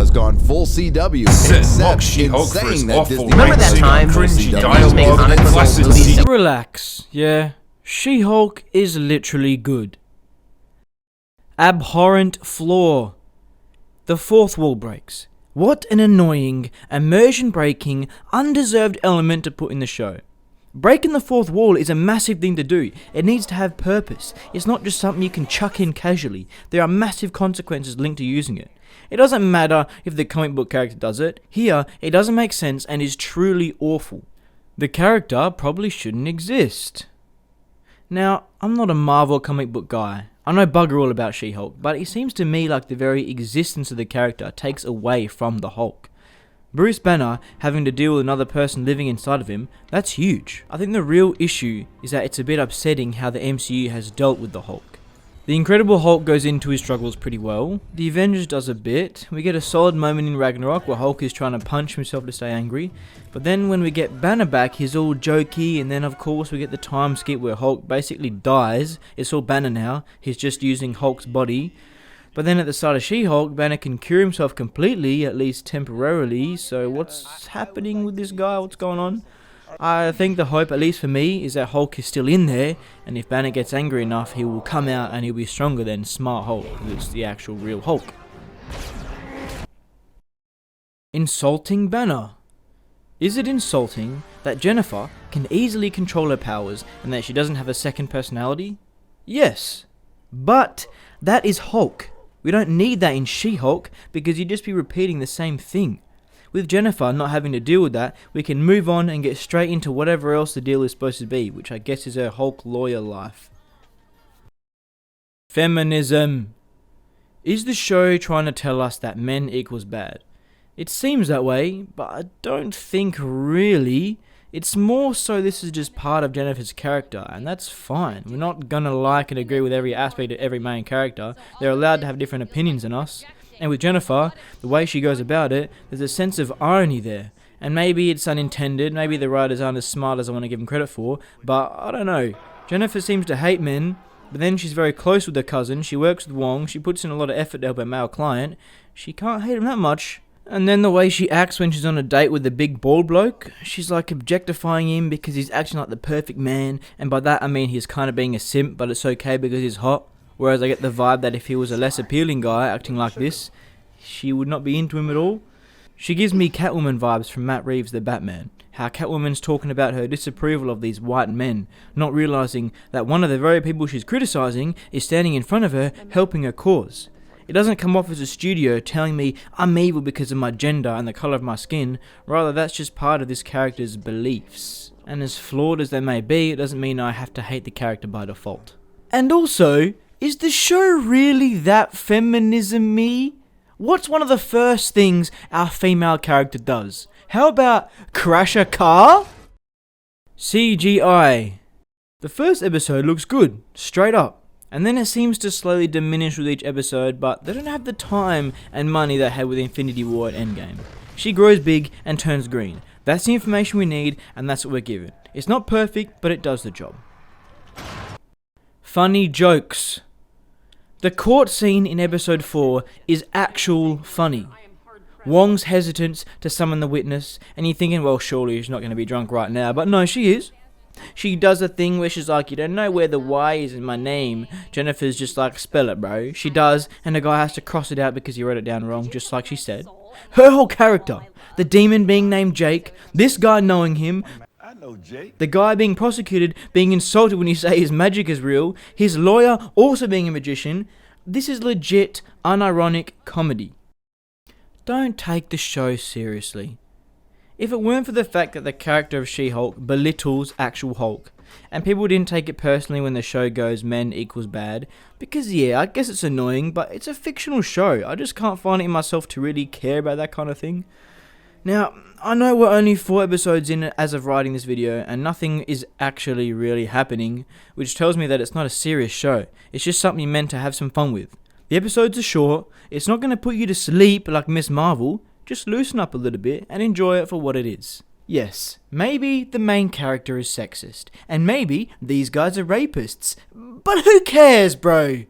has gone full CW, except in saying that Disney... Remember that time cringy dialogue? Relax, yeah. She-Hulk is literally good. Abhorrent flaw. The fourth wall breaks. What an annoying, immersion-breaking, undeserved element to put in the show. Breaking the fourth wall is a massive thing to do. It needs to have purpose. It's not just something you can chuck in casually. There are massive consequences linked to using it. It doesn't matter if the comic book character does it. Here, it doesn't make sense and is truly awful. The character probably shouldn't exist. Now, I'm not a Marvel comic book guy. I know bugger all about She-Hulk, but it seems to me like the very existence of the character takes away from the Hulk. Bruce Banner having to deal with another person living inside of him, that's huge. I think the real issue is that it's a bit upsetting how the MCU has dealt with the Hulk. The Incredible Hulk goes into his struggles pretty well. The Avengers does a bit. We get a solid moment in Ragnarok where Hulk is trying to punch himself to stay angry. But then when we get Banner back, he's all jokey, and then of course we get the time skip where Hulk basically dies. It's all Banner now. He's just using Hulk's body. But then at the start of She-Hulk, Banner can cure himself completely, at least temporarily. So what's happening with this guy? What's going on? I think the hope, at least for me, is that Hulk is still in there, and if Banner gets angry enough, he will come out and he'll be stronger than Smart Hulk, because it's the actual real Hulk. Insulting Banner. Is it insulting that Jennifer can easily control her powers and that she doesn't have a second personality? Yes, but that is Hulk. We don't need that in She-Hulk because you'd just be repeating the same thing. With Jennifer not having to deal with that, we can move on and get straight into whatever else the deal is supposed to be, which I guess is her Hulk lawyer life. Feminism. Is the show trying to tell us that men equals bad? It seems that way, but I don't think really. It's more so this is just part of Jennifer's character, and that's fine. We're not gonna like and agree with every aspect of every main character. They're allowed to have different opinions than us. And with Jennifer, the way she goes about it, there's a sense of irony there. And maybe it's unintended, maybe the writers aren't as smart as I want to give them credit for, but I don't know. Jennifer seems to hate men, but then she's very close with her cousin, she works with Wong, she puts in a lot of effort to help her male client. She can't hate him that much. And then the way she acts when she's on a date with the big bald bloke, she's like objectifying him because he's acting like the perfect man, and by that I mean he's kind of being a simp, but it's okay because he's hot. Whereas I get the vibe that if he was a less appealing guy acting like this, she would not be into him at all. She gives me Catwoman vibes from Matt Reeves' The Batman. How Catwoman's talking about her disapproval of these white men, not realising that one of the very people she's criticising is standing in front of her helping her cause. It doesn't come off as a studio telling me I'm evil because of my gender and the colour of my skin, rather that's just part of this character's beliefs. And as flawed as they may be, it doesn't mean I have to hate the character by default. And also, is the show really that feminism-y? What's one of the first things our female character does? How about crash a car? CGI. The first episode looks good, straight up. And then it seems to slowly diminish with each episode, but they don't have the time and money they had with Infinity War at Endgame. She grows big and turns green. That's the information we need, and that's what we're given. It's not perfect, but it does the job. Funny jokes. The court scene in episode 4 is actual funny. Wong's hesitance to summon the witness, and you're thinking, well, surely she's not going to be drunk right now, but no, she is. She does a thing where she's like, you don't know where the Y is in my name. Jennifer's just like, spell it, bro. She does, and the guy has to cross it out because he wrote it down wrong, just like she said. Her whole character, the demon being named Jake, this guy knowing him, the guy being prosecuted being insulted when you say his magic is real, his lawyer also being a magician. This is legit, unironic comedy. Don't take the show seriously. If it weren't for the fact that the character of She-Hulk belittles actual Hulk, and people didn't take it personally when the show goes men equals bad, because yeah, I guess it's annoying, but it's a fictional show. I just can't find it in myself to really care about that kind of thing. Now, I know we're only 4 episodes in as of writing this video, and nothing is actually really happening, which tells me that it's not a serious show. It's just something you're meant to have some fun with. The episodes are short, it's not going to put you to sleep like Miss Marvel, just loosen up a little bit and enjoy it for what it is. Yes, maybe the main character is sexist, and maybe these guys are rapists, but who cares, bro?